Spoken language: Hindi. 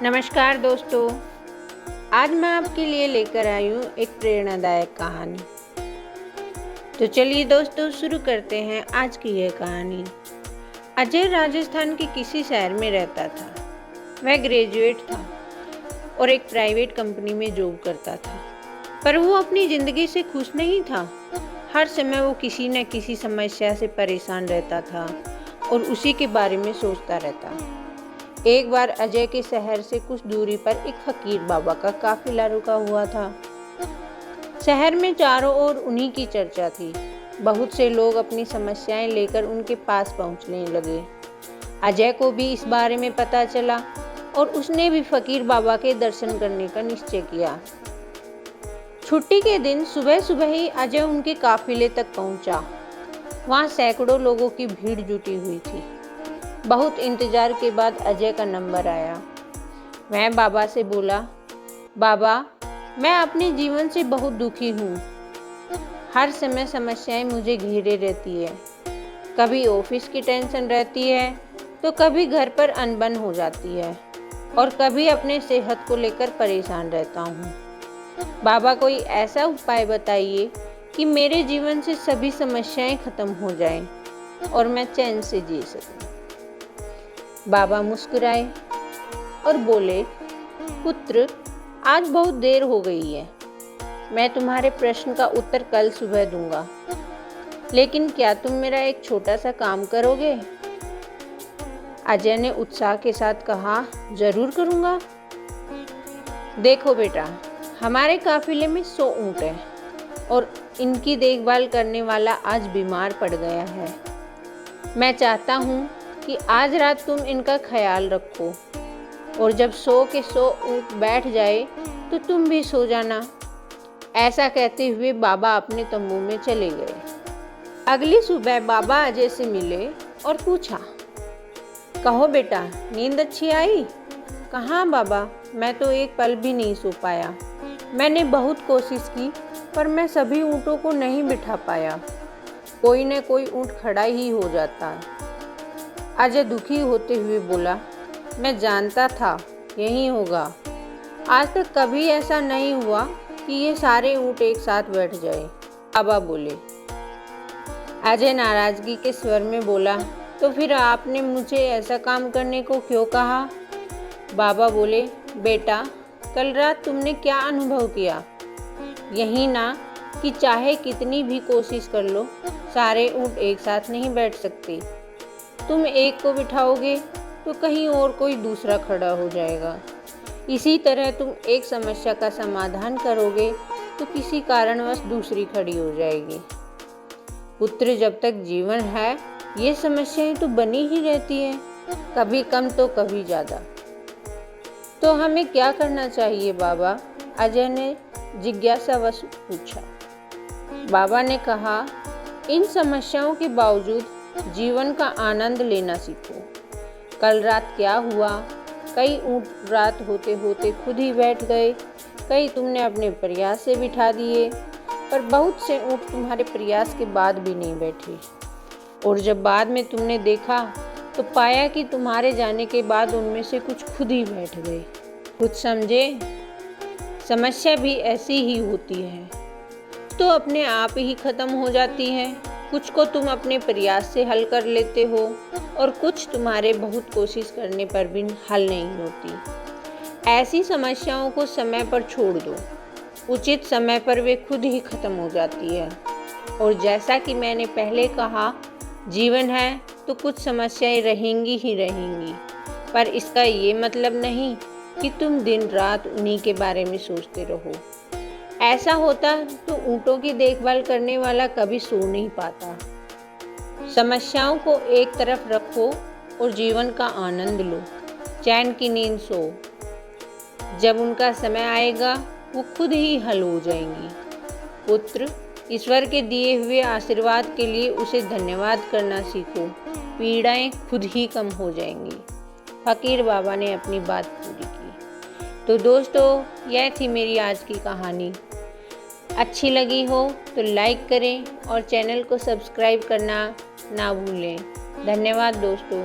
नमस्कार दोस्तों, आज मैं आपके लिए लेकर आई हूँ एक प्रेरणादायक कहानी। तो चलिए दोस्तों शुरू करते हैं आज की यह कहानी। अजय राजस्थान के किसी शहर में रहता था। वह ग्रेजुएट था और एक प्राइवेट कंपनी में जॉब करता था, पर वो अपनी ज़िंदगी से खुश नहीं था। हर समय वो किसी न किसी समस्या से परेशान रहता था और उसी के बारे में सोचता रहता। एक बार अजय के शहर से कुछ दूरी पर एक फकीर बाबा का काफिला रुका हुआ था। शहर में चारों ओर उन्हीं की चर्चा थी। बहुत से लोग अपनी समस्याएं लेकर उनके पास पहुंचने लगे। अजय को भी इस बारे में पता चला और उसने भी फकीर बाबा के दर्शन करने का निश्चय किया। छुट्टी के दिन सुबह सुबह ही अजय उनके काफिले तक पहुंचा। वहां सैकड़ों लोगों की भीड़ जुटी हुई थी। बहुत इंतजार के बाद अजय का नंबर आया। वह बाबा से बोला, बाबा, मैं अपने जीवन से बहुत दुखी हूँ। हर समय समस्याएं मुझे घेरे रहती है। कभी ऑफिस की टेंशन रहती है तो कभी घर पर अनबन हो जाती है और कभी अपने सेहत को लेकर परेशान रहता हूँ। बाबा, कोई ऐसा उपाय बताइए कि मेरे जीवन से सभी समस्याएं खत्म हो जाएं और मैं चैन से जी सकूं। बाबा मुस्कुराए और बोले, पुत्र, आज बहुत देर हो गई है। मैं तुम्हारे प्रश्न का उत्तर कल सुबह दूंगा, लेकिन क्या तुम मेरा एक छोटा सा काम करोगे? अजय ने उत्साह के साथ कहा, जरूर करूंगा। देखो बेटा, हमारे काफिले में 100 ऊंट हैं और इनकी देखभाल करने वाला आज बीमार पड़ गया है। मैं चाहता हूँ कि आज रात तुम इनका ख्याल रखो और जब 100 के 100 ऊँट बैठ जाए तो तुम भी सो जाना। ऐसा कहते हुए बाबा अपने तंबू में चले गए। अगली सुबह बाबा अजय से मिले और पूछा, कहो बेटा, नींद अच्छी आई? कहाँ बाबा, मैं तो एक पल भी नहीं सो पाया। मैंने बहुत कोशिश की पर मैं सभी ऊँटों को नहीं बिठा पाया। कोई न कोई ऊँट खड़ा ही हो जाता। अजय दुखी होते हुए बोला, मैं जानता था यही होगा। आज तक कभी ऐसा नहीं हुआ कि ये सारे ऊँट एक साथ बैठ जाए। बाबा बोले। अजय नाराजगी के स्वर में बोला, तो फिर आपने मुझे ऐसा काम करने को क्यों कहा? बाबा बोले, बेटा, कल रात तुमने क्या अनुभव किया? यही ना कि चाहे कितनी भी कोशिश कर लो, सारे ऊँट एक साथ नहीं बैठ सकते। तुम एक को बिठाओगे तो कहीं और कोई दूसरा खड़ा हो जाएगा। इसी तरह तुम एक समस्या का समाधान करोगे तो किसी कारणवश दूसरी खड़ी हो जाएगी। पुत्र, जब तक जीवन है ये समस्याएं तो बनी ही रहती हैं, कभी कम तो कभी ज़्यादा। तो हमें क्या करना चाहिए बाबा? अजय ने जिज्ञासावश पूछा। बाबा ने कहा, इन समस्याओं के बावजूद जीवन का आनंद लेना सीखो। कल रात क्या हुआ? कई ऊँट रात होते होते खुद ही बैठ गए, कई तुमने अपने प्रयास से बिठा दिए, पर बहुत से ऊँट तुम्हारे प्रयास के बाद भी नहीं बैठे। और जब बाद में तुमने देखा तो पाया कि तुम्हारे जाने के बाद उनमें से कुछ खुद ही बैठ गए। कुछ समझे? समस्या भी ऐसी ही होती है, तो अपने आप ही खत्म हो जाती है। कुछ को तुम अपने प्रयास से हल कर लेते हो और कुछ तुम्हारे बहुत कोशिश करने पर भी हल नहीं होती। ऐसी समस्याओं को समय पर छोड़ दो, उचित समय पर वे खुद ही खत्म हो जाती है। और जैसा कि मैंने पहले कहा, जीवन है तो कुछ समस्याएं रहेंगी ही रहेंगी, पर इसका ये मतलब नहीं कि तुम दिन रात उन्हीं के बारे में सोचते रहो। ऐसा होता तो ऊँटों की देखभाल करने वाला कभी सो नहीं पाता। समस्याओं को एक तरफ रखो और जीवन का आनंद लो, चैन की नींद सो। जब उनका समय आएगा वो खुद ही हल हो जाएंगी। पुत्र, ईश्वर के दिए हुए आशीर्वाद के लिए उसे धन्यवाद करना सीखो। पीड़ाएं खुद ही कम हो जाएंगी। फकीर बाबा ने अपनी बात पूरी की। तो दोस्तों, यह थी मेरी आज की कहानी। अच्छी लगी हो तो लाइक करें और चैनल को सब्सक्राइब करना ना भूलें। धन्यवाद दोस्तों।